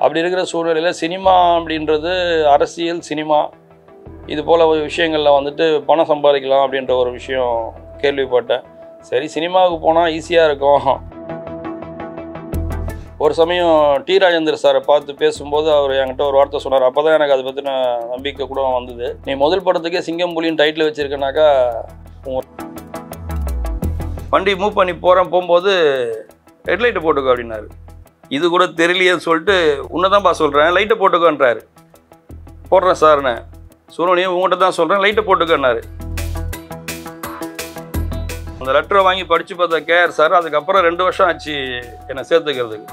அப்படி இருக்கிற சூழ்நிலையில் சினிமா அப்படின்றது அரசியல் சினிமா இது போல் விஷயங்களில் வந்துட்டு பணம் சம்பாதிக்கலாம் அப்படின்ற ஒரு விஷயம் கேள்விப்பட்டேன். சரி சினிமாவுக்கு போனால் ஈஸியாக இருக்கும். ஒரு சமயம் டி ராஜேந்தர் சாரை பார்த்து பேசும்போது அவர் என்கிட்ட ஒரு வார்த்தை சொன்னார். அப்போ தான் எனக்கு அதை பற்றின நம்பிக்கை கூட வந்தது. நீ முதல் படத்துக்கே சிங்கம் புலின்னு டைட்டில் வச்சுருக்கனாக்கா வண்டி மூவ் பண்ணி போகும்போது ஹெட்லைட்டை போட்டுக்கோ அப்படின்னாரு. இது கூட தெரியலையேன்னு சொல்லிட்டு உன்னதான்ப்பா சொல்கிறேன், லைட்டை போட்டுக்கோன்றாரு. போடுறேன் சார்ண்ணே. சூழ்நிலையும் உங்கள்கிட்ட தான் சொல்கிறேன், லைட்டை போட்டுக்கோன்னாரு. அந்த லெட்டரை வாங்கி படித்து பார்த்தா கேஆர் சார். அதுக்கப்புறம் 2 வருஷம் ஆச்சு என்னை சேர்த்துக்கிறதுக்கு.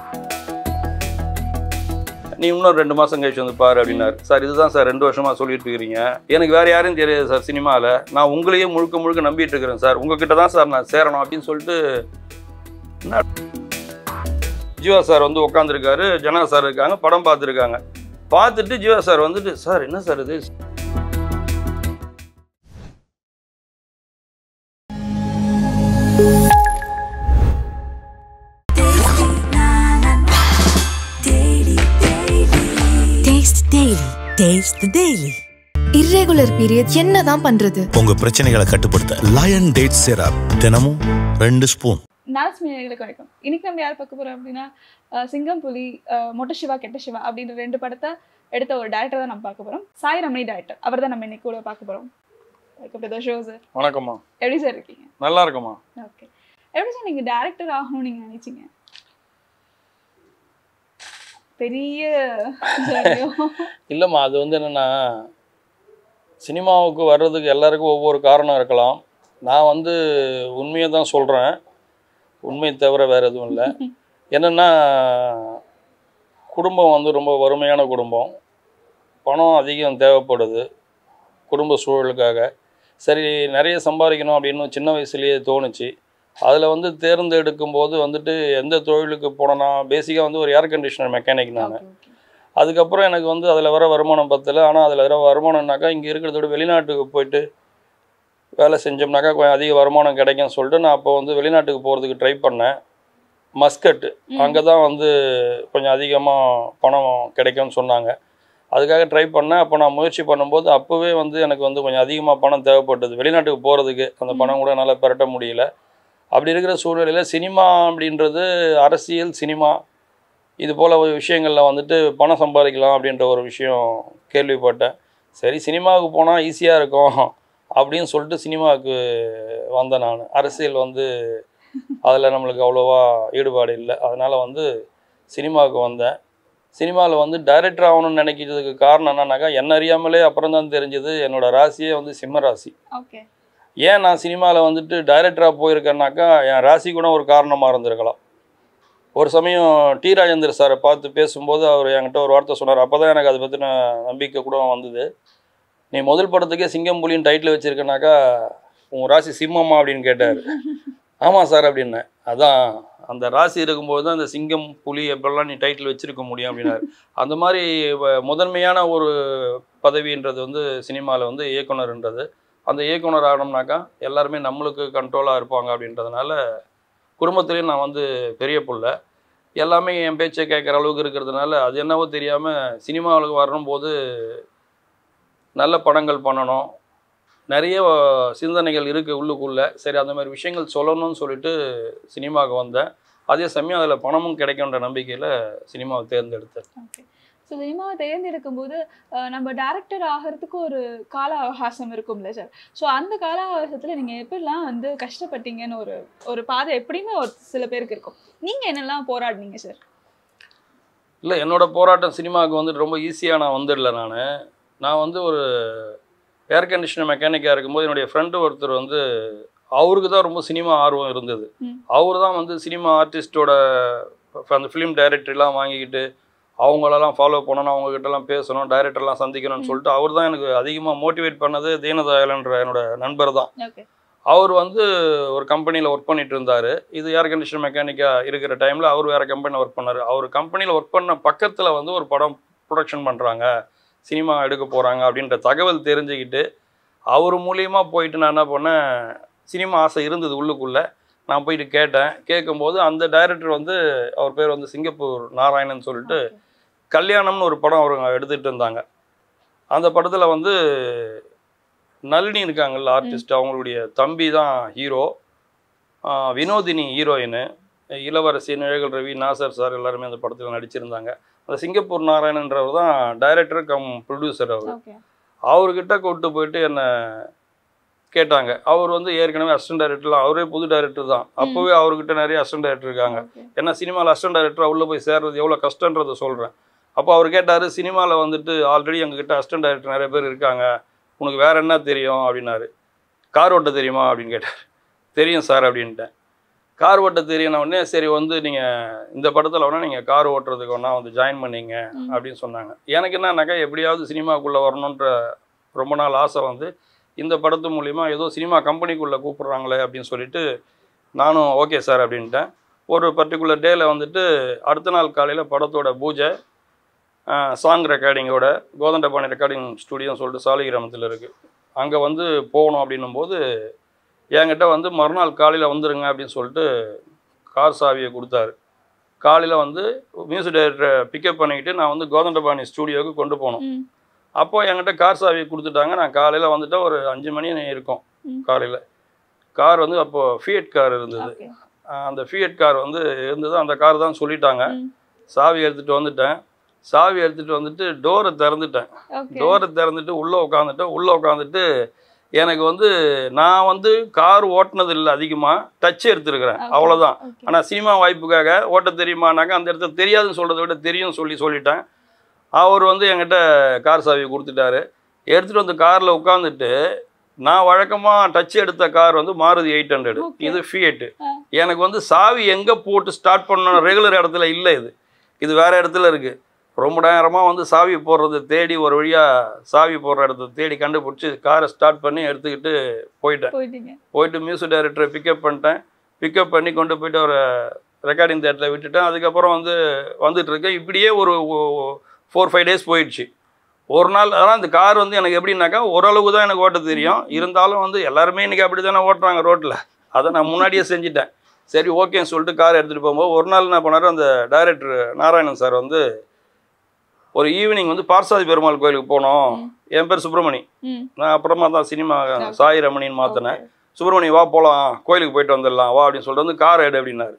நீ இன்னொரு 2 மாதம் கழிச்சு வந்து பாரு அப்படின்னாரு. சார் இதுதான் சார் 2 வருஷமாக சொல்லிட்டு இருக்கிறீங்க, எனக்கு வேறு யாரையும் தெரியாது சார் சினிமாவில், நான் உங்களையே முழுக்க நம்பிட்டு இருக்கிறேன் சார், உங்ககிட்ட தான் சார் நான் சேரணும் அப்படின்னு சொல்லிட்டு ஜீவா சார் வந்து உட்காந்துருக்காரு, ஜனா சார் இருக்காங்க, படம் பார்த்துருக்காங்க. பார்த்துட்டு ஜீவா சார் வந்துட்டு சார் என்ன சார் இது irregular period என்னதான் பண்றது? உங்க பிரச்சனைகளை கட்டுப்படுத்த லயன் டேட் சிரப் தினமும் 2 ஸ்பூன். நாஸ் மீனர்களுக்கு வணக்கம். இன்னைக்கு நம்ம யார் பார்க்க போறோம் அப்படின்னா சிங்கம் புலி, மொட்டை சிவா கெட்ட சிவா அப்படின்ற 2 படத்தை எடுத்த ஒரு டைரக்டர் தான் நம்ம பார்க்க போறோம். சாய் ரமணி டைரக்டர், அவர் தான் நம்ம இன்னைக்கு கூட பார்க்க போறோம். Show sir. வணக்கம்மா. எப்படி சார் இருக்கீங்க? நல்லா இருக்குமா. ஓகே. எப்படி சார் நீங்க டைரக்டர் ஆகணும்னு நீங்க நினைச்சீங்க? பெரிய இல்லைம்மா, அது வந்து என்னென்னா சினிமாவுக்கு வர்றதுக்கு எல்லாருக்கும் ஒவ்வொரு காரணம் இருக்கலாம். நான் வந்து உண்மையை தான் சொல்கிறேன், உண்மையை தவிர வேறு எதுவும் இல்லை. என்னென்னா குடும்பம் வந்து ரொம்ப வறுமையான குடும்பம், பணம் அதிகம் தேவைப்படுது குடும்ப சூழலுக்காக. சரி நிறைய சம்பாதிக்கணும் அப்படின்னு சின்ன வயசுலேயே தோணுச்சு. அதில் வந்து தேர்ந்தெடுக்கும்போது வந்துட்டு எந்த தொழிலுக்கு போனேன்னா பேசிக்காக வந்து ஒரு ஏர் கண்டிஷனர் மெக்கானிக் நான். அதுக்கப்புறம் எனக்கு வந்து அதில் வர வருமானம் பத்தலை. ஆனால் அதில் வர வருமானம்னாக்கா இங்கே இருக்கிறத விட வெளிநாட்டுக்கு போயிட்டு வேலை செஞ்சோம்னாக்கா கொஞ்சம் அதிக வருமானம் கிடைக்கும்னு சொல்லிட்டு நான் அப்போ வந்து வெளிநாட்டுக்கு போகிறதுக்கு ட்ரை பண்ணேன். மஸ்கட் அங்கே தான் வந்து கொஞ்சம் அதிகமாக பணம் கிடைக்கும்னு சொன்னாங்க. அதுக்காக ட்ரை பண்ணேன். அப்போ நான் முயற்சி பண்ணும்போது அப்போவே வந்து எனக்கு வந்து கொஞ்சம் அதிகமாக பணம் தேவைப்பட்டது வெளிநாட்டுக்கு போகிறதுக்கு. அந்த பணம் கூட என்னால் பெரட்ட முடியல. அப்படி இருக்கிற சூழ்நிலையில் சினிமா அப்படின்றது அரசியல் சினிமா இது போல் விஷயங்களில் வந்துட்டு பணம் சம்பாதிக்கலாம் அப்படின்ற ஒரு விஷயம் கேள்விப்பட்டேன். சரி சினிமாவுக்கு போனால் ஈஸியாக இருக்கும் அப்படின்னு சொல்லிட்டு சினிமாவுக்கு வந்தேன் நான். அரசியல் வந்து அதில் நம்மளுக்கு அவ்வளோவா ஈடுபாடு இல்லை. அதனால் வந்து சினிமாவுக்கு வந்தேன். சினிமாவில் வந்து டைரக்டர் ஆகணும்னு நினைக்கிறதுக்கு காரணம் என்னன்னாக்கா என்ன அறியாமலே அப்புறம் தான் தெரிஞ்சது என்னோடய ராசியே வந்து சிம்ம ராசி. ஓகே. ஏன் நான் சினிமாவில் வந்துட்டு டைரக்டராக போயிருக்கேன்னாக்கா என் ராசி கூட ஒரு காரணமாக இருந்திருக்கலாம். ஒரு சமயம் டி ராஜேந்தர் சாரை பார்த்து பேசும்போது அவர் என்கிட்ட ஒரு வார்த்தை சொன்னார். அப்போ தான் எனக்கு அதை பற்றின நம்பிக்கை கூட வந்தது. நீ முதல் படத்துக்கே சிங்கம் புலின்னு டைட்டில் வச்சுருக்கனாக்கா உங்கள் ராசி சிம்மம்மா அப்படின்னு கேட்டார். ஆமாம் சார் அப்படின்னேன். அதான் அந்த ராசி இருக்கும்போது தான் இந்த சிங்கம் புலி எப்பெல்லாம் நீ டைட்டில் வச்சுருக்க முடியும் அப்படின்னாரு. அந்த மாதிரி முதன்மையான ஒரு பதவின்றது வந்து சினிமாவில் வந்து இயக்குனர்ன்றது. அந்த இயக்குனர் ஆகணும்னாக்கா எல்லாருமே நம்மளுக்கு கண்ட்ரோலாக இருப்பாங்க அப்படின்றதுனால குடும்பத்துலேயும் நான் வந்து பெரிய பிள்ளை, எல்லாமே என் பேச்சை கேட்குற அளவுக்கு இருக்கிறதுனால அது என்னவோ தெரியாமல் சினிமாவுக்கு வரும்போது நல்ல படங்கள் பண்ணணும், நிறைய சிந்தனைகள் இருக்குது உள்ளுக்குள்ளே. சரி அந்த மாதிரி விஷயங்கள் சொல்லணும்னு சொல்லிட்டு சினிமாவுக்கு வந்தேன். அதே சமயம் அதில் பணமும் கிடைக்குன்ற நம்பிக்கையில் சினிமாவை தேர்ந்தெடுத்தேன். ஓகே. ஸோ சினிமாவை தேர்ந்தெடுக்கும் போது நம்ம டேரக்டர் ஆகிறதுக்கு ஒரு கால அவகாசம் இருக்கும்ல சார். ஸோ அந்த கால அவகாசத்தில் நீங்கள் எப்படிலாம் வந்து கஷ்டப்பட்டீங்கன்னு ஒரு பாதை எப்படியுமே ஒரு சில பேருக்கு இருக்கும். நீங்கள் என்னெல்லாம் போராடினீங்க சார்? இல்லை என்னோடய போராட்டம் சினிமாவுக்கு வந்துட்டு ரொம்ப ஈஸியாக நான் வந்துடல. நான் வந்து ஒரு ஏர் கண்டிஷனர் மெக்கானிக்காக இருக்கும்போது என்னுடைய ஃப்ரெண்டு ஒருத்தர் வந்து அவருக்கு தான் ரொம்ப சினிமா ஆர்வம் இருந்தது. அவர் தான் வந்து சினிமா ஆர்டிஸ்டோட அந்த ஃபிலிம் டைரக்டர்லாம் வாங்கிக்கிட்டு அவங்களெல்லாம் ஃபாலோ பண்ணணும், அவங்கக்கிட்டலாம் பேசணும், டைரக்டர்லாம் சந்திக்கணும்னு சொல்லிட்டு அவர் தான் எனக்கு அதிகமாக மோட்டிவேட் பண்ணது. தீனதயாளன்ற என்னோடய நண்பர் தான். அவர் வந்து ஒரு கம்பெனியில் ஒர்க் பண்ணிட்டு இருந்தார். இது ஏர் கண்டிஷன் மெக்கானிக்காக இருக்கிற டைமில் அவர் வேறு கம்பெனியில் ஒர்க் பண்ணார். அவர் கம்பெனியில் ஒர்க் பண்ண பக்கத்தில் வந்து ஒரு படம் ப்ரொடக்ஷன் பண்ணுறாங்க, சினிமா எடுக்க போகிறாங்க அப்படின்ற தகவல் தெரிஞ்சுக்கிட்டு அவர் மூலியமாக போயிட்டு நான் என்ன பண்ணேன், சினிமா ஆசை இருந்தது உள்ளுக்குள்ளே. நான் போயிட்டு கேட்டேன். கேட்கும்போது அந்த டைரக்டர் வந்து அவர் பேர் வந்து சிங்கப்பூர் நாராயணன் சொல்லிட்டு கல்யாணம்னு ஒரு படம் அவங்க எடுத்துகிட்டு இருந்தாங்க. அந்த படத்தில் வந்து நளினி இருக்காங்கல்ல ஆர்டிஸ்ட், அவங்களுடைய தம்பி தான் ஹீரோ, வினோதினி ஹீரோயின், இளவரசி, நிழல் ரவி, நாசர் சார் எல்லாருமே அந்த படத்தில் நடிச்சிருந்தாங்க. அந்த சிங்கப்பூர் நாராயணன்றவர் தான் டைரக்டர் கம் ப்ரொடியூசர். அவர்கிட்ட கூப்பிட்டு போயிட்டு என்னை கேட்டாங்க. அவர் வந்து ஏற்கனவே அசிஸ்டன்ட் டைரக்டர்லாம், அவரே புது டைரக்டர் தான். அப்போவே அவர்கிட்ட நிறைய அசிஸ்டன்ட் டைரக்டர் இருக்காங்க. ஏன்னா சினிமாவில் அசிஸ்டன்ட் டைரக்டராக உள்ளே போய் சேர்றது எவ்வளோ கஷ்டன்றதை சொல்கிறேன். அப்போ அவர் கேட்டார், சினிமாவில் வந்துட்டு ஆல்ரெடி எங்ககிட்ட அசிஸ்டன்ட் டைரக்டர் நிறைய பேர் இருக்காங்க, உனக்கு வேறு என்ன தெரியும் அப்படின்னாரு. கார் ஓட்ட தெரியுமா அப்படின்னு கேட்டார். தெரியும் சார் அப்படின்ட்டேன். கார் ஓட்ட தெரியும்ன உடனே சரி வந்து நீங்கள் இந்த படத்தில் வேணால் நீங்கள் கார் ஓட்டுறதுக்கு வேணா வந்து ஜாயின் பண்ணிங்க அப்படின்னு சொன்னாங்க. எனக்கு என்னன்னாக்கா எப்படியாவது சினிமாக்குள்ளே வரணுன்ற ரொம்ப நாள் ஆசை வந்து இந்த படத்து மூலிமா ஏதோ சினிமா கம்பெனிக்குள்ளே கூப்பிட்றாங்களே அப்படின்னு சொல்லிட்டு நானும் ஓகே சார் அப்படின்ட்டேன். ஒரு பர்டிகுலர் டேயில் வந்துட்டு அடுத்த நாள் காலையில் படத்தோட பூஜை, சாங் ரெக்கார்டிங்கோட கோதண்டபாணி ரெக்கார்டிங் ஸ்டுடியோன்னு சொல்லிட்டு சாலிகிராமத்தில் இருக்குது. அங்கே வந்து போகணும் அப்படின்னும்போது என்கிட்ட வந்து மறுநாள் காலையில் வந்துடுங்க அப்படின்னு சொல்லிட்டு கார் சாவியை கொடுத்தாரு. காலையில் வந்து மியூசிக் டைரக்டரை பிக்கப் பண்ணிக்கிட்டு நான் வந்து கோதண்டபாணி ஸ்டுடியோவுக்கு கொண்டு போனோம். அப்போது என்கிட்ட கார் சாவியை கொடுத்துட்டாங்க. நான் காலையில் வந்துட்டு ஒரு 5 மணி இருக்கும் காலையில். கார் வந்து அப்போது ஃபியட் கார் இருந்தது. அந்த ஃபியட் கார் வந்து இருந்தது. அந்த கார் தான் சொல்லிட்டாங்க. சாவி எடுத்துகிட்டு வந்துட்டேன். சாவி எடுத்துகிட்டு வந்துட்டு டோரை திறந்துட்டேன். டோரை திறந்துட்டு உள்ளே உட்காந்துட்டு எனக்கு வந்து நான் வந்து கார் ஓட்டினது இல்லை, அதிகமாக டச் எடுத்துருக்கிறேன் அவ்வளோதான். ஆனால் சினிமா வாய்ப்புக்காக ஓட்ட தெரியுமானாக்கா அந்த இடத்துல தெரியாதுன்னு சொல்கிறத விட தெரியும் சொல்லிட்டேன். அவர் வந்து என்கிட்ட கார் சாவியை கொடுத்துட்டாரு. எடுத்துகிட்டு வந்து காரில் உட்காந்துட்டு நான் வழக்கமாக டச் எடுத்த கார் வந்து மாருதி 800, இது ஃபியட்டு. எனக்கு வந்து சாவி எங்கே போட்டு ஸ்டார்ட் பண்ணணும் ரெகுலர் இடத்துல இல்லை, இது வேறு இடத்துல இருக்குது. ரொம்ப நேரமாக வந்து சாவி போடுறது தேடி ஒரு வழியாக சாவி போடுற இடத்த தேடி கண்டுபிடிச்சி காரை ஸ்டார்ட் பண்ணி எடுத்துக்கிட்டு போயிட்டு மியூசிக் டைரக்டரை பிக்கப் பண்ணிட்டேன். பிக்கப் பண்ணி கொண்டு போயிட்டு ஒரு ரெக்கார்டிங் தேட்டரில் விட்டுட்டேன். அதுக்கப்புறம் வந்துட்டுருக்கேன். இப்படியே ஒரு 4-5 டேஸ் போயிடுச்சு. ஒரு நாள் ஆனால் இந்த கார் வந்து எனக்கு எப்படின்னாக்கா ஓரளவுக்கு தான் எனக்கு ஓட்ட தெரியும். இருந்தாலும் வந்து எல்லாருமே இன்றைக்கி அப்படி தானே ஓட்டுறாங்க ரோட்டில். அதை நான் முன்னாடியே செஞ்சுட்டேன். சரி ஓகேன்னு சொல்லிட்டு கார் எடுத்துகிட்டு போகும்போது ஒரு நாள் என்ன பண்ணார், அந்த டைரக்டர் நாராயணன் சார் வந்து ஒரு ஈவினிங் வந்து பார்சாதி பெருமாள் கோயிலுக்கு போனோம். என் பேர் சுப்பிரமணி, நான் அப்புறமா தான் சினிமா சாய் ரமணின்னு மாற்றினேன். சுப்பிரமணி வா போகலாம், கோயிலுக்கு போயிட்டு வந்துடலாம் வா அப்படின்னு சொல்லிட்டு வந்து கார் எடு அப்படின்னாரு.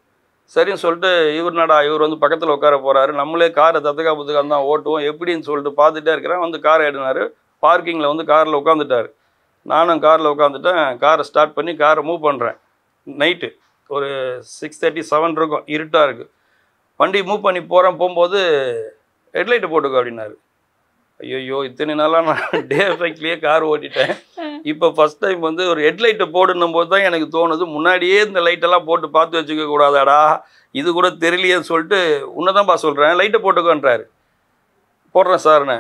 சரின்னு சொல்லிட்டு இவர் வந்து பக்கத்தில் உட்கார போகிறாரு. நம்மளே காரை தத்துக்காப்புத்துக்காக தான் ஓட்டுவோம் எப்படின்னு சொல்லிட்டு பார்த்துட்டே இருக்கிறேன். வந்து காரை எடுனார். பார்க்கிங்கில் வந்து காரில் உட்காந்துட்டார். நானும் காரில் உட்காந்துட்டேன். காரை ஸ்டார்ட் பண்ணி காரை மூவ் பண்ணுறேன். நைட்டு ஒரு 6:30-7 இருக்கும், இருட்டாக இருக்குது. வண்டி மூவ் பண்ணி போகும்போது ஹெட்லைட்டு போட்டுக்கோ அப்படின்னாரு. ஐயோ இத்தனை நாளாக நான் டே எஃபெக்ட்லேயே கார் ஓட்டிட்டேன். இப்போ ஃபஸ்ட் டைம் வந்து ஒரு ஹெட்லைட்டை போடணும் போது தான் எனக்கு தோணுது, முன்னாடியே இந்த லைட்டெல்லாம் போட்டு பார்த்து வச்சுக்க கூடாதாடா, இது கூட தெரியலையேன்னு சொல்லிட்டு உன்னதான்ப்பா சொல்கிறேன், லைட்டை போட்டுக்கோன்றாரு. போடுறேன் சார்ண்ணே.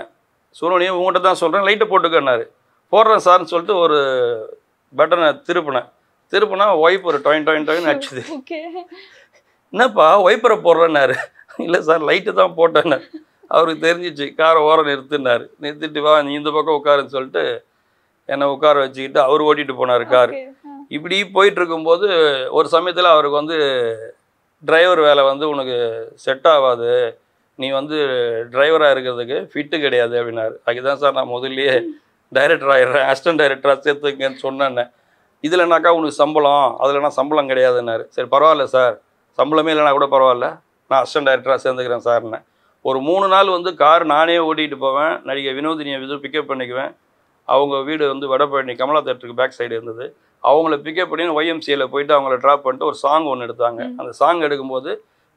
சுப்பிரமணியம் உங்கள்கிட்ட தான் சொல்கிறேன், லைட்டை போட்டுக்கோன்னாரு. போடுறேன் சார்னு சொல்லிட்டு ஒரு பட்டனை திருப்புனா ஒய்ப்பர் டொயின் அடிச்சுது. என்னப்பா ஒய்ப்பரை போடுறேன்னாரு. இல்லை சார் லைட்டு தான் போட்டேன்னு. அவருக்கு தெரிஞ்சிச்சு. காரை ஓரம் நிறுத்திட்டு வா நீ இந்த பக்கம் உட்காருன்னு சொல்லிட்டு என்னை உட்கார வச்சுக்கிட்டு அவர் ஓட்டிகிட்டு போனார் கார். இப்படி போயிட்டு இருக்கும்போது ஒரு சமயத்தில் அவருக்கு வந்து டிரைவர் வேலை வந்து உனக்கு செட் ஆகாது, நீ வந்து டிரைவராக இருக்கிறதுக்கு ஃபிட்டு கிடையாது அப்படின்னாரு. அதுதான் சார் நான் முதல்லையே டைரக்டர் ஆகிடுறேன், அசிஸ்டன்ட் டைரக்டராக சேர்த்துக்கன்னு சொன்னேன். இதுலனாக்கா உனக்கு சம்பளம், அதுலனா சம்பளம் கிடையாதுன்னாரு. சரி பரவாயில்ல சார், சம்பளமே இல்லைனா கூட பரவாயில்ல, நான் அசிஸ்டன்ட் டைரக்டராக சேர்ந்துக்கிறேன் சார்னு. ஒரு 3 நாள் வந்து கார் நானே ஓட்டிகிட்டு போவேன். நடிகை வினோதினியை பிக்கப் பண்ணிக்குவேன். அவங்க வீடு வந்து வடபழனி கமலா தேட்டருக்கு பேக் சைடு இருந்தது. அவங்கள பிக்கப் பண்ணி YMCAல போயிட்டு அவங்கள ட்ராப் பண்ணிட்டு ஒரு சாங் ஒன்று எடுத்தாங்க. அந்த சாங் எடுக்கும்போது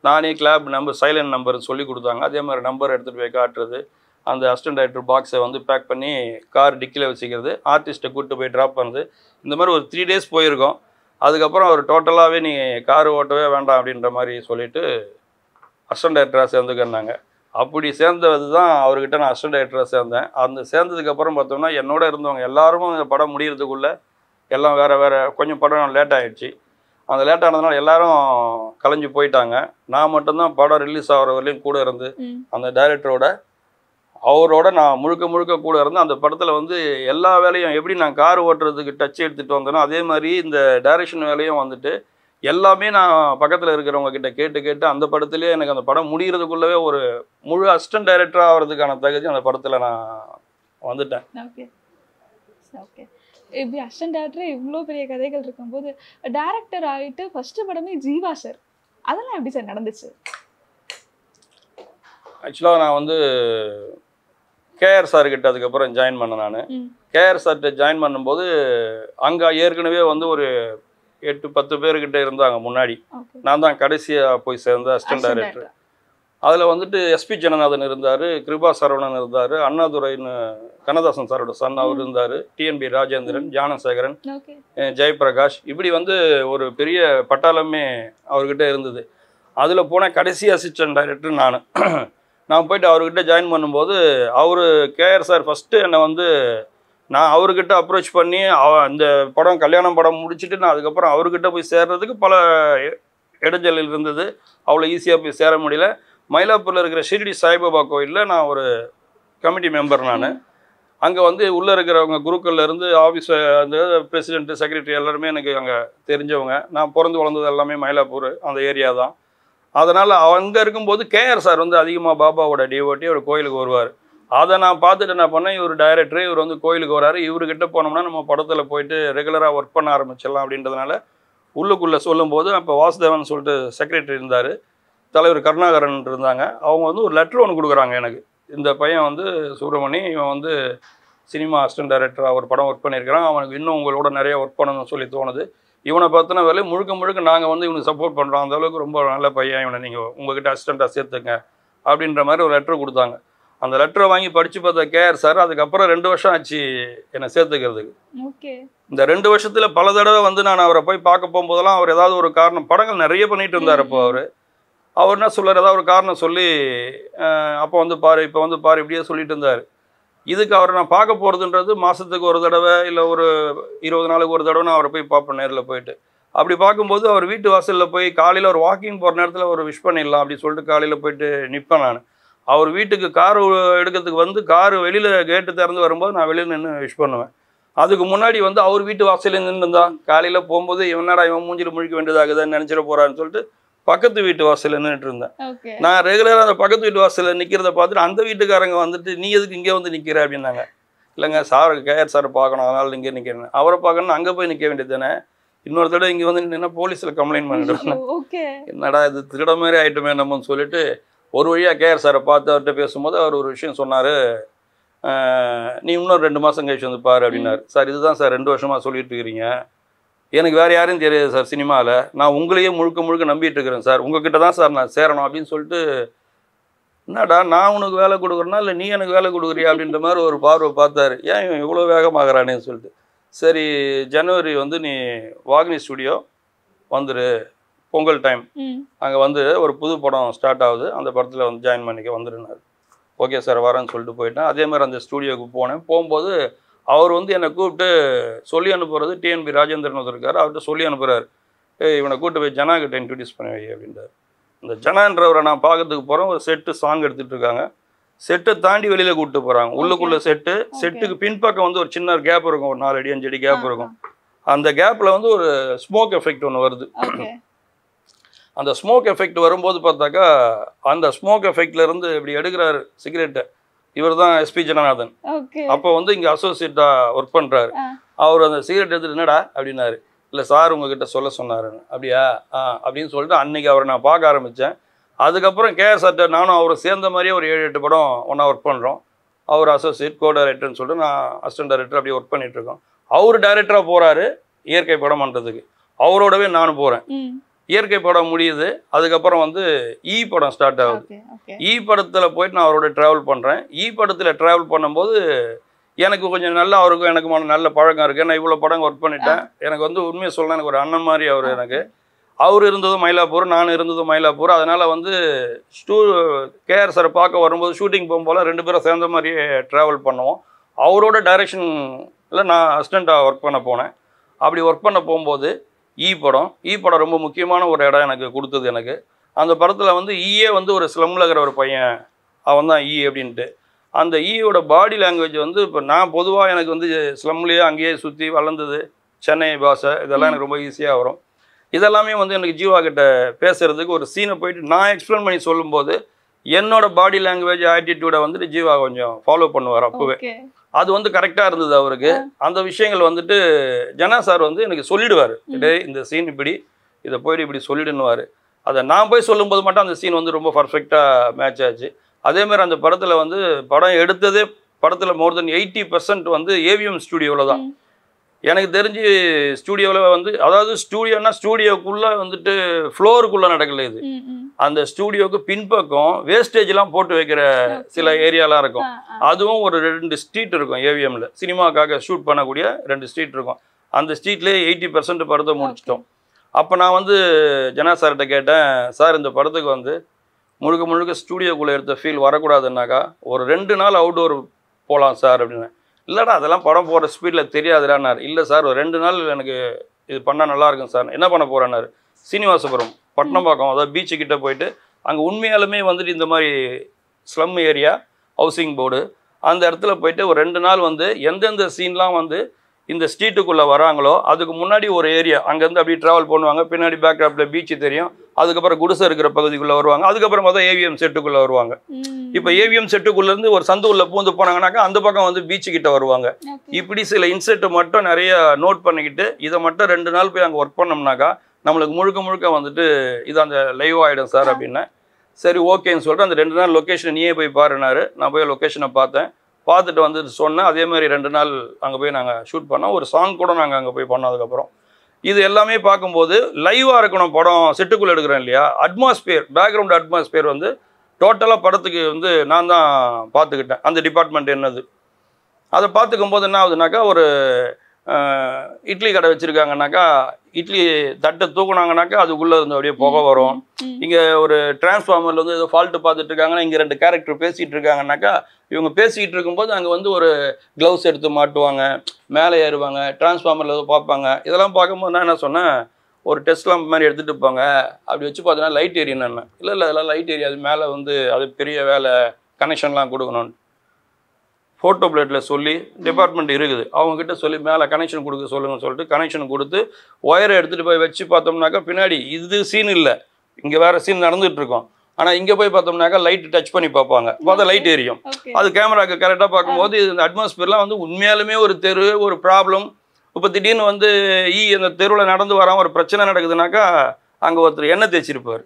நானே கிளாப் நம்பர் சைலண்ட் நம்பர்னு சொல்லி கொடுத்தாங்க. அதே மாதிரி நம்பர் எடுத்துகிட்டு போய் காட்டுறது, அந்த அசிஸ்டன்ட் டைரக்டர் பாக்ஸை வந்து பேக் பண்ணி கார் டிக்கியில் வச்சுக்கிறது, ஆர்டிஸ்ட்டை கூப்பிட்டு போய் ட்ராப் பண்ணுறது, இந்த மாதிரி ஒரு 3 டேஸ் போயிருக்கோம். அதுக்கப்புறம் அவர் டோட்டலாகவே நீ கார் ஓட்டவே வேண்டாம் அப்படின்ற மாதிரி சொல்லிவிட்டு அசிஸ்டன்ட் டைரக்டராக சேர்ந்துக்கன்னாங்க. அப்படி சேர்ந்தது தான் அவர்கிட்ட நான் அசிஸ்டன்ட் டைரக்டராக சேர்ந்தேன். அந்த சேர்ந்ததுக்கப்புறம் பார்த்தோம்னா என்னோட இருந்தவங்க எல்லாரும் இந்த படம் முடிகிறதுக்குள்ளே எல்லாம் வேறு கொஞ்சம் படம் லேட் ஆகிடுச்சு. அந்த லேட் ஆனதுனால எல்லாரும் கலைஞ்சு போயிட்டாங்க. நான் மட்டும்தான் படம் ரிலீஸ் ஆகிற வரையிலையும் கூட இருந்து அந்த அவரோட நான் முழுக்க கூட இருந்து அந்த படத்தில் வந்து எல்லா வேலையும் எப்படி நான் கார் ஓட்டுறதுக்கு டச் எடுத்துகிட்டு வந்தேனோ அதே மாதிரி இந்த டைரக்ஷன் வேலையும் வந்துட்டு எல்லாமே நான் பக்கத்தில் இருக்கிறவங்க கிட்ட கேட்டு கேட்டு அந்த படத்துலேயே எனக்கு அந்த படம் முடிகிறதுக்குள்ளவே ஒரு முழு அசிஸ்டன்ட் டைரக்டராக ஆகிறதுக்கான தகுதி அந்த படத்தில் நான் வந்துட்டேன். Okay okay. இப்படி அசிஸ்டன்ட் டேரக்டர் இவ்வளோ பெரிய கதைகள் இருக்கும்போது டேரக்டர் ஆகிட்டு ஃபர்ஸ்ட் படமே ஜீவா சார், அதெல்லாம் எப்படி சார் நடந்துச்சு? ஆக்சுவலாக நான் வந்து கேஆர் சார்கிட்ட அதுக்கப்புறம் ஜாயின் பண்ணேன். நான் கேஆர் சார்கிட்ட ஜாயின் பண்ணும்போது அங்கே ஏற்கனவே வந்து ஒரு 8-10 பேர்கிட்ட இருந்தாங்க முன்னாடி. நான் தான் கடைசியாக போய் சேர்ந்த அசிஸ்டன்ட் டைரக்டர். அதில் வந்துட்டு எஸ்பி ஜனநாதன் இருந்தார், கிருபா சரவணன் இருந்தார், அண்ணாதுரைன்னு கண்ணதாசன் சாரோட சன் அவர் இருந்தார், டிஎன்பி ராஜேந்திரன், ஜானசேகரன், ஜெயபிரகாஷ், இப்படி வந்து ஒரு பெரிய பட்டாளமே அவர்கிட்ட இருந்தது. அதில் போன கடைசி அசிஸ்டன்ட் டைரக்டர் நான் போயிட்டு அவர்கிட்ட ஜாயின் பண்ணும்போது அவர் கேஆர் சார் ஃபஸ்ட்டு என்னை வந்து நான் அவர்கிட்ட அப்ரோச் பண்ணி இந்த படம் கல்யாணம் படம் முடிச்சுட்டு நான் அதுக்கப்புறம் அவர்கிட்ட போய் சேர்றதுக்கு பல இடைஞ்சல் இருந்தது. அவ்வளோ ஈஸியாக போய் சேர முடியல. மயிலாப்பூரில் இருக்கிற ஷிரடி சாய்பாபா கோயிலில் நான் ஒரு கமிட்டி மெம்பர். நான் அங்கே வந்து உள்ளே இருக்கிறவங்க குருக்கள்லேருந்து ஆஃபீஸ் அந்த பிரசிடென்ட்டு செக்ரட்டரி எல்லாருமே எனக்கு அங்கே தெரிஞ்சவங்க. நான் பிறந்து வளர்ந்தது எல்லாமே மயிலாப்பூர் அந்த ஏரியா தான். அதனால் அங்கே இருக்கும்போது கேஆர் சார் வந்து அதிகமாக பாபாவோட டிவோட்டி அவர் கோயிலுக்கு வருவார். அதை நான் பார்த்துட்டு என்ன பண்ணேன், இவர் டைரக்டர், இவர் வந்து கோயிலுக்கு வராரு, இவர்கிட்ட போனோம்னா நம்ம படத்தில் போயிட்டு ரெகுலராக ஒர்க் பண்ண ஆரம்பிச்சிடலாம் அப்படின்றதுனால உள்ளுக்குள்ளே சொல்லும்போது அப்போ வாசுதேவன் சொல்லிட்டு செக்ரட்டரி இருந்தார், தலைவர் கருணாகரன் இருந்தாங்க. அவங்க வந்து ஒரு லெட்டர் ஒன்று கொடுக்குறாங்க எனக்கு. இந்த பையன் வந்து சுப்பிரமணி, இவன் வந்து சினிமா அசிஸ்டன்ட் டைரக்டராக ஒரு படம் ஒர்க் பண்ணியிருக்கிறான், அவனுக்கு இன்னும் உங்களோட நிறைய ஒர்க் பண்ணணும்னு சொல்லி தோணுது. இவனை பார்த்தின வேலை முழுக்க நாங்கள் வந்து இவனுக்கு சப்போர்ட் பண்ணுறோம், அந்தளவுக்கு ரொம்ப நல்ல பையன், இவனை நீங்கள் உங்கள்கிட்ட அசிஸ்டண்ட்டாக சேர்த்துங்க அப்படின்ற மாதிரி ஒரு லெட்டர் கொடுத்தாங்க. அந்த லெட்டரை வாங்கி படித்து பார்த்த கேஆர் சார் அதுக்கப்புறம் 2 வருஷம் ஆச்சு என்னை சேர்த்துக்கிறதுக்கு. இந்த 2 வருஷத்தில் பல தடவை வந்து நான் அவரை போய் பார்க்க போகும்போதெல்லாம் அவர் ஏதாவது ஒரு காரணம், படங்கள் நிறைய பண்ணிகிட்டு இருந்தார். அப்போ அவர் என்ன சொல்கிறார், ஏதாவது ஒரு காரணம் சொல்லி அப்போ வந்து பாரு, இப்போ வந்து பாரு, இப்படியே சொல்லிட்டு இருந்தார். இதுக்கு அவரை நான் பார்க்க போகிறதுன்றது மாதத்துக்கு ஒரு தடவை இல்லை ஒரு 20 நாளுக்கு ஒரு தடவை நான் அவரை போய் பார்ப்பேன் நேரில் போயிட்டு. அப்படி பார்க்கும்போது அவர் வீட்டு வாசலில் போய் காலையில் ஒரு வாக்கிங் போகிற நேரத்தில் ஒரு விஷ் பண்ணிடலாம் அப்படின்னு சொல்லிட்டு காலையில் போயிட்டு நிற்பேன். நான் அவர் வீட்டுக்கு கார் எடுக்கிறதுக்கு வந்து கார் வெளியில் கேட்டு திறந்து வரும்போது நான் வெளியில் நின்று விஷ் பண்ணுவேன். அதுக்கு முன்னாடி வந்து அவர் வீட்டு வாசலில் நின்றுந்தான் காலையில் போகும்போது இவனடா இவன் மூஞ்சில் முழிக்க வேண்டியதாகுதுன்னு நினச்சிட போகிறான்னு சொல்லிட்டு பக்கத்து வீட்டு வாசலில் நின்றுட்டு இருந்தேன். நான் ரெகுலராக அந்த பக்கத்து வீட்டு வாசலில் நிற்கிறத பார்த்துட்டு அந்த வீட்டுக்காரங்க வந்துட்டு நீ எதுக்கு இங்கே வந்து நிற்கிற அப்படின்னாங்க. இல்லைங்க சார், கேஆர் சார் பார்க்கணும், அதனால் இங்கே நிற்கிறேன். அவரை பார்க்கணும்னு அங்கே போய் நிற்க வேண்டியது தானே, இன்னொரு தடவை இங்கே வந்து நின்னா போலீஸில் கம்ப்ளைண்ட் பண்ணிடுவேன். என்னடா இது திருட மாதிரி ஆகிட்டுமே நம்மன்னு சொல்லிட்டு ஒரு வழியாக கேஆர் சாரை பார்த்து அவர்கிட்ட பேசும்போது அவர் ஒரு விஷயம் சொன்னார், நீ இன்னொரு 2 மாதம் கழிச்சு வந்து பாரு அப்படின்னாரு. சார் இதுதான் சார் 2 வருஷமாக சொல்லிட்டு இருக்கிறீங்க, எனக்கு வேறு யாரையும் தெரியாது சார் சினிமாவில், நான் உங்களையே முழுக்க நம்பிட்டு இருக்கிறேன் சார், உங்ககிட்ட தான் சார் நான் சேரணும் அப்படின்னு சொல்லிட்டு, என்னடா நான் உனக்கு வேலை கொடுக்குறேன்னா இல்லை நீ எனக்கு வேலை கொடுக்குறியா அப்படின்ற மாதிரி ஒரு பார்வை பார்த்தாரு. ஏன் இவன் இவ்வளோ வேகமாகறானேன்னு சொல்லிட்டு, சரி ஜனவரி வந்து நீ வாகினி ஸ்டுடியோ வந்துரு, பொங்கல் டைம் அங்கே வந்து ஒரு புது படம் ஸ்டார்ட் ஆகுது, அந்த படத்தில் வந்து ஜாயின் பண்ணிக்க வந்துருனாரு. ஓகே சார் வரேன்னு சொல்லிட்டு போயிட்டேன். அதே மாதிரி அந்த ஸ்டூடியோவுக்கு போனேன். போகும்போது அவர் வந்து என்னை கூப்பிட்டு சொல்லி அனுப்புறது டிஎன்பி ராஜேந்திரன் இருக்கார், அவர்கிட்ட சொல்லி அனுப்புகிறார், இவனை கூப்பிட்டு போய் ஜனா கிட்ட இன்ட்ரடியூஸ் பண்ணி வை அப்படின்றார். இந்த ஜனான்றவரை நான் பார்க்கறதுக்கு போகிறேன், ஒரு செட்டு சாங் எடுத்துகிட்டு இருக்காங்க, செட்டை தாண்டி வெளியில் கூப்பிட்டு போகிறாங்க. உள்ளுக்குள்ளே செட்டுக்கு பின்பக்கம் வந்து ஒரு சின்ன கேப் இருக்கும், ஒரு 4 அடி 5 அடி கேப் இருக்கும். அந்த கேப்பில் வந்து ஒரு ஸ்மோக் எஃபெக்ட் ஒன்று வருது. அந்த ஸ்மோக் எஃபெக்ட் வரும்போது பார்த்தாக்கா அந்த ஸ்மோக் எஃபெக்ட்லேருந்து இப்படி எடுக்கிறாரு சிகரெட்டை, இவர் தான் எஸ்பி ஜனநாதன். அப்போ வந்து இங்கே அசோசியேட்டாக ஒர்க் பண்ணுறாரு. அவர் அந்த சிகரெட் எடுத்துட்டு என்னடா அப்படின்னாரு. இல்லை சார் உங்ககிட்ட சொல்ல சொன்னாருன்னு. அப்படியா அப்படின்னு சொல்லிட்டு அன்றைக்கி அவரை நான் பார்க்க ஆரம்பித்தேன். அதுக்கப்புறம் கேஆர் சார்ட்ட நானும் அவர் சேர்ந்த மாதிரியே ஒரு 7-8 படம் ஒன்றா ஒர்க் பண்ணுறோம். அவர் அசோசியேட் கோ டைரக்டர்னு சொல்லிட்டு நான் அசிஸ்டன்ட் டைரக்டர் அப்படியே ஒர்க் பண்ணிகிட்ருக்கோம். அவர் டைரக்டராக போகிறாரு இயற்கை படம் பண்ணுறதுக்கு, அவரோடவே நானும் போகிறேன். இயற்கை படம் முடியுது, அதுக்கப்புறம் வந்து படம் ஸ்டார்ட் ஆகுது. படத்தில் போயிட்டு நான் அவரோட ட்ராவல் பண்ணுறேன். படத்தில் ட்ராவல் பண்ணும்போது எனக்கு கொஞ்சம் நல்லா அவருக்கும் எனக்கு நல்ல பழக்கம் இருக்குது. நான் இவ்வளோ படம் ஒர்க் பண்ணிட்டேன். எனக்கு வந்து உண்மையை சொல்லலாம், எனக்கு ஒரு அண்ணன் மாதிரி அவர். எனக்கு அவர் இருந்ததும் மயிலாப்பூர், நான் இருந்ததும் மயிலாப்பூர். அதனால் வந்து கேஆர் சாரை பார்க்க வரும்போது ஷூட்டிங் போகும்போது 2 பேரும் சேர்ந்த மாதிரியே ட்ராவல் பண்ணுவோம். அவரோட டைரெக்ஷனில் நான் அசிஸ்டண்ட்டாக ஒர்க் பண்ண போனேன். அப்படி ஒர்க் பண்ண போகும்போது படம் ரொம்ப முக்கியமான ஒரு இடம் எனக்கு கொடுத்தது. எனக்கு அந்த படத்தில் வந்து வந்து ஒரு ஸ்லம்மில் இருக்கிற ஒரு பையன், அவன் தான் அப்படின்ட்டு. அந்த ஈயோட பாடி லாங்குவேஜ் வந்து இப்போ நான் பொதுவாக எனக்கு வந்து ஸ்லம்லேயே அங்கேயே சுற்றி வளர்ந்தது, சென்னை பாஷை இதெல்லாம் எனக்கு ரொம்ப ஈஸியாக வரும். இதெல்லாமே வந்து எனக்கு ஜீவா கிட்ட பேசுகிறதுக்கு ஒரு சீனை போயிட்டு நான் எக்ஸ்பிளைன் பண்ணி சொல்லும்போது என்னோட பாடி லாங்குவேஜ் ஆட்டிடியூடை வந்துட்டு ஜீவா கொஞ்சம் ஃபாலோ பண்ணுவார் அப்போவே. அது வந்து கரெக்டாக இருந்தது அவருக்கு. அந்த விஷயங்கள் வந்துட்டு ஜனா சார் வந்து எனக்கு சொல்லிடுவார், டே இந்த சீன் இப்படி, இதை போயிட்டு இப்படி சொல்லிடுன்னுவார். அதை நான் போய் சொல்லும்போது மட்டும் அந்த சீன் வந்து ரொம்ப பர்ஃபெக்டாக மேட்ச் ஆச்சு. அதேமாதிரி அந்த படத்தில் வந்து படம் எடுத்ததே படத்தில் மோர் தென் 80% வந்து ஏவிஎம் ஸ்டூடியோவில் தான். எனக்கு தெரிஞ்சு ஸ்டூடியோவில் வந்து, அதாவது ஸ்டூடியோனா ஸ்டூடியோக்குள்ளே வந்துட்டு ஃப்ளோருக்குள்ளே நடக்கல இது. அந்த ஸ்டூடியோவுக்கு பின்பக்கம் வேஸ்டேஜ்லாம் போட்டு வைக்கிற சில ஏரியாலாம் இருக்கும். அதுவும் ஒரு 2 ஸ்ட்ரீட் இருக்கும் ஏவிஎம்ல. சினிமாக்காக ஷூட் பண்ணக்கூடிய 2 ஸ்ட்ரீட் இருக்கும். அந்த ஸ்ட்ரீட்லேயே 80% படத்தை முடிச்சிட்டோம். அப்போ நான் வந்து ஜனா சார்கிட்ட கேட்டேன், சார் இந்த படத்துக்கு வந்து முழுக்க முழுக்க ஸ்டூடியோக்குள்ளே எடுத்த ஃபீல் வரக்கூடாதுன்னாக்கா ஒரு 2 நாள் அவுட்டோர் போகலாம் சார் அப்படின்னு. இல்லைடா அதெல்லாம் படம் போகிற ஸ்பீடில் தெரியாதுடான்னார். இல்லை சார் ஒரு 2 நாள் எனக்கு இது பண்ணால் நல்லாயிருக்கும் சார். என்ன பண்ண போகிறேன்னாரு. சீனிவாசபுரம் பட்டணம்பாக்கம், அதாவது பீச்சுக்கிட்ட போயிட்டு அங்கே உண்மையாலுமே வந்துட்டு இந்த மாதிரி ஸ்லம் ஏரியா ஹவுசிங் போர்டு அந்த இடத்துல போயிட்டு ஒரு 2 நாள் வந்து எந்தெந்த சீன்லாம் வந்து இந்த ஸ்ட்ரீட்டுக்குள்ளே வராங்களோ அதுக்கு முன்னாடி ஒரு ஏரியா அங்கேருந்து அப்படியே ட்ராவல் பண்ணுவாங்க. பின்னாடி பேக்ராப்பில் பீச்சு தெரியும். அதுக்கப்புறம் குடிசை இருக்கிற பகுதிக்குள்ளே வருவாங்க. அதுக்கப்புறம் தான் ஏவிஎம் செட்டுக்குள்ளே வருவாங்க. இப்போ ஏவிஎம் செட்டுக்குள்ளேருந்து ஒரு சந்து உள்ள பூந்து போனாங்கன்னாக்கா அந்த பக்கம் வந்து பீச்சு கிட்ட வருவாங்க. இப்படி சில இன்செட்டை மட்டும் நிறைய நோட் பண்ணிக்கிட்டு இதை மட்டும் 2 நாள் போய் அங்கே ஒர்க் பண்ணோம்னாக்கா நம்மளுக்கு முழுக்க முழுக்க வந்துட்டு இது அந்த லைவ் ஆகிடும் சார் அப்படின்னா. சரி ஓகேன்னு சொல்லிட்டு அந்த 2 நாள் லொக்கேஷனை நீயே போய் பாருனாரு. நான் போய் லொக்கேஷனை பார்த்தேன். பார்த்துட்டு வந்துட்டு சொன்னேன். அதே மாதிரி 2 நாள் அங்கே போய் நாங்கள் ஷூட் பண்ணோம். ஒரு சாங் கூட நாங்கள் அங்கே போய் பண்ணோம். அதுக்கப்புறம் இது எல்லாமே பார்க்கும்போது லைவாக இருக்கணும். படம் செட்டுக்குள்ளே எடுக்கிறோம் இல்லையா, அட்மாஸ்பியர் பேக்ரவுண்ட் அட்மாஸ்பியர் வந்து டோட்டலாக படத்துக்கு வந்து நான் தான் பார்த்துக்கிட்டேன். அந்த டிபார்ட்மெண்ட் என்னது அதை பார்த்துக்கும் போது என்ன ஆகுதுனாக்கா, ஒரு இட்லி கடை வச்சுருக்காங்கனாக்கா இட்லி தட்டை தூக்குனாங்கனாக்கா அதுக்குள்ளே இருந்து அப்படியே புகை வரும். இங்கே ஒரு டிரான்ஸ்ஃபார்மரில் வந்து ஏதோ ஃபால்ட்டு பார்த்துட்டு இருக்காங்கன்னா இங்கே 2 கேரக்டர் பேசிகிட்டு இருக்காங்கனாக்கா இவங்க பேசிக்கிட்டு இருக்கும்போது அங்கே வந்து ஒரு க்ளவுஸ் எடுத்து மாட்டுவாங்க, மேலே ஏறுவாங்க, டிரான்ஸ்ஃபார்மரில் ஏதோ பார்ப்பாங்க. இதெல்லாம் பார்க்கும்போது நான் என்ன சொன்னேன், ஒரு டெஸ்ட் லாம்ப் மாதிரி எடுத்துகிட்டு இருப்பாங்க, அப்படி வச்சு பார்த்தீங்கன்னா லைட் எரியுன்னு. இல்லை அதெல்லாம் லைட் எரியாது, மேலே வந்து அது பெரிய வேலை கனெக்ஷன்லாம் கொடுக்கணும்னு ஃபோட்டோ பிளேட்டில் சொல்லி டிபார்ட்மெண்ட் இருக்குது அவங்கக்கிட்ட சொல்லி மேலே கனெக்ஷன் கொடுக்க சொல்லுங்கன்னு சொல்லிட்டு கனெக்ஷன் கொடுத்து ஒயரை எடுத்துகிட்டு போய் வச்சு பார்த்தோம்னாக்கா பின்னாடி இது சீன் இல்லை, இங்கே வேறு சீன் நடந்துகிட்ருக்கோம். ஆனால் இங்கே போய் பார்த்தோம்னாக்கா லைட்டு டச் பண்ணி பார்ப்பாங்க, பார்த்தா லைட் எரியும். அது கேமராவுக்கு கரெக்டாக பார்க்கும்போது இந்த அட்மாஸ்பியர்லாம் வந்து உண்மையாலுமே ஒரு தெரு ஒரு ப்ராப்ளம். இப்போ திடீர்னு வந்து அந்த தெருவில் நடந்து வராமல் ஒரு பிரச்சனை நடக்குதுனாக்கா அங்கே ஒருத்தர் எண்ணெய் தேய்ச்சிருப்பார்,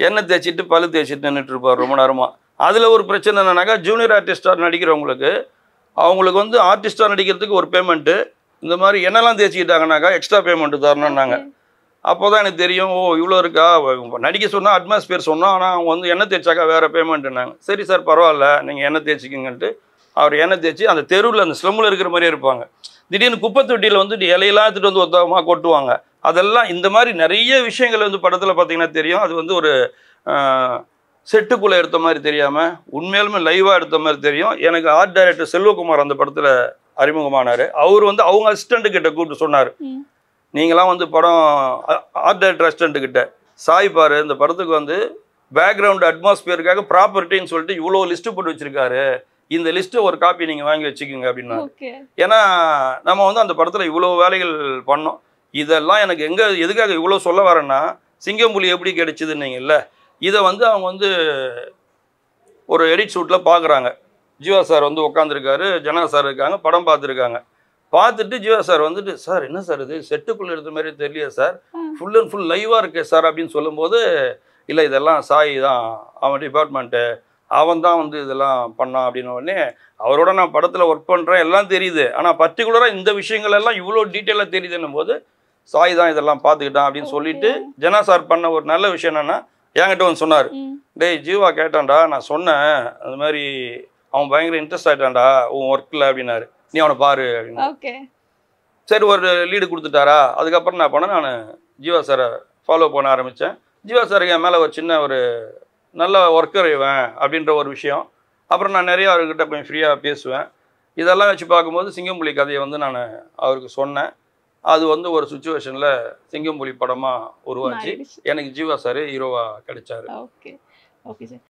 எண்ணெய் தேய்ச்சிட்டு பல்லு தேய்ச்சிட்டு நின்றுட்டு இருப்பார் ரொம்ப நேரமாக. அதில் ஒரு பிரச்சனை என்னன்னாக்கா ஜூனியர் ஆர்டிஸ்டாக நடிக்கிறவங்களுக்கு அவங்களுக்கு வந்து ஆர்டிஸ்டாக நடிக்கிறதுக்கு ஒரு பேமெண்ட்டு, இந்த மாதிரி என்னெல்லாம் தேய்ச்சிக்கிட்டாங்கனாக்கா எக்ஸ்ட்ரா பேமெண்ட்டு தரணும்னாங்க. அப்போ தான் எனக்கு தெரியும், ஓ இவ்வளோ இருக்கா, நடிக்க சொன்னால் அட்மாஸ்பியர் சொன்னோம், ஆனால் அவங்க வந்து எண்ணெய் தேய்ச்சாக்கா வேறு பேமெண்ட்டுனாங்க. சரி சார் பரவாயில்ல நீங்கள் எண்ணெய் தேய்ச்சிக்கிங்கன்ட்டு அவர் எண்ணெய் தேய்ச்சி அந்த தெருவில் அந்த ஸ்லம்மில் இருக்கிற மாதிரியே இருப்பாங்க. திடீர்னு குப்பை தொட்டியில் வந்து இலையெல்லாம் எடுத்துகிட்டு வந்து ஒத்தமாக கொட்டுவாங்க. அதெல்லாம் இந்த மாதிரி நிறைய விஷயங்கள் வந்து படத்தில் பார்த்திங்கன்னா தெரியும். அது வந்து ஒரு செட்டுக்குள்ளே எடுத்த மாதிரி தெரியாமல் உண்மையாலுமே லைவாக எடுத்த மாதிரி தெரியும். எனக்கு ஆர்ட் டைரக்டர் செல்வகுமார் அந்த படத்தில் அறிமுகமானார். அவர் வந்து அவங்க அசிஸ்டண்ட்டுக்கிட்ட கூப்பிட்டு சொன்னார், நீங்களாம் வந்து படம் ஆர்ட் டைரக்டர் அசிஸ்டண்ட்டுக்கிட்ட சாய் பாரு இந்த படத்துக்கு வந்து பேக்ரவுண்ட் அட்மாஸ்பியருக்காக ப்ராப்பர்ட்டின்னு சொல்லிட்டு இவ்வளோ லிஸ்ட்டு போட்டு வச்சுருக்காரு, இந்த லிஸ்ட்டு ஒரு காப்பி நீங்கள் வாங்கி வச்சுக்கோங்க அப்படின்னா. ஏன்னா நம்ம வந்து அந்த படத்தில் இவ்வளோ வேலைகள் பண்ணோம். இதெல்லாம் எனக்கு எதுக்காக இவ்வளோ சொல்ல வரேன்னா, சிங்கம்புலி எப்படி கிடைச்சிதுன்னீங்கல்ல, இதை வந்து அவங்க வந்து ஒரு எடிட் ஷூட்டில் பார்க்குறாங்க. ஜீவா சார் வந்து உட்காந்துருக்காரு, ஜனா சார் இருக்காங்க, படம் பார்த்துருக்காங்க. பார்த்துட்டு ஜீவா சார் வந்துட்டு, சார் என்ன சார் இது செட்டுக்குள்ளே எடுத்த மாதிரி தெரியல சார், ஃபுல் அண்ட் ஃபுல் லைவாக இருக்கே சார் அப்படின்னு சொல்லும்போது, இல்லை இதெல்லாம் சாய் தான் அவன் டிபார்ட்மெண்ட்டு, அவன் தான் வந்து இதெல்லாம் பண்ணான் அப்படின்ன உடனே அவரோட நான் படத்தில் ஒர்க் பண்ணுறேன் எல்லாம் தெரியுது, ஆனால் பர்டிகுலராக இந்த விஷயங்கள் எல்லாம் இவ்வளோ டீட்டெயிலாக தெரியுதுன்னும் போது சாய் தான் இதெல்லாம் பார்த்துக்கிட்டான் அப்படின்னு சொல்லிட்டு ஜனா சார் பண்ண ஒரு நல்ல விஷயம் என்னென்னா என்கிட்ட வந்து சொன்னார், டேய் ஜீவா கேட்டான்டா, நான் சொன்னேன் அந்த மாதிரி அவன் பயங்கர இன்ட்ரெஸ்ட் ஆகிட்டான்டா உன் ஒர்க்கில் அப்படின்னாரு, நீ அவனை பாரு அப்படின்னு. சரி ஒரு லீடு கொடுத்துட்டாரா. அதுக்கப்புறம் நான் பண்ணேன், நான் ஜீவா சாரை ஃபாலோ பண்ண ஆரம்பித்தேன். ஜீவா சாருக்கு என் மேலே ஒரு சின்ன ஒரு நல்ல ஒர்க்கர் இவன் அப்படின்ற ஒரு விஷயம். அப்புறம் நான் நிறைய அவர்கிட்ட கொஞ்சம் ஃப்ரீயாக பேசுவேன். இதெல்லாம் வச்சு பார்க்கும்போது சிங்கம்புலி கதையை வந்து நான் அவருக்கு சொன்னேன். அது வந்து ஒரு சுச்சுவேஷனில் சிங்கம்புலி படமாக உருவாச்சு. எனக்கு ஜீவா சார் ஹீரோவாக கிடைச்சாரு. Okay okay sir.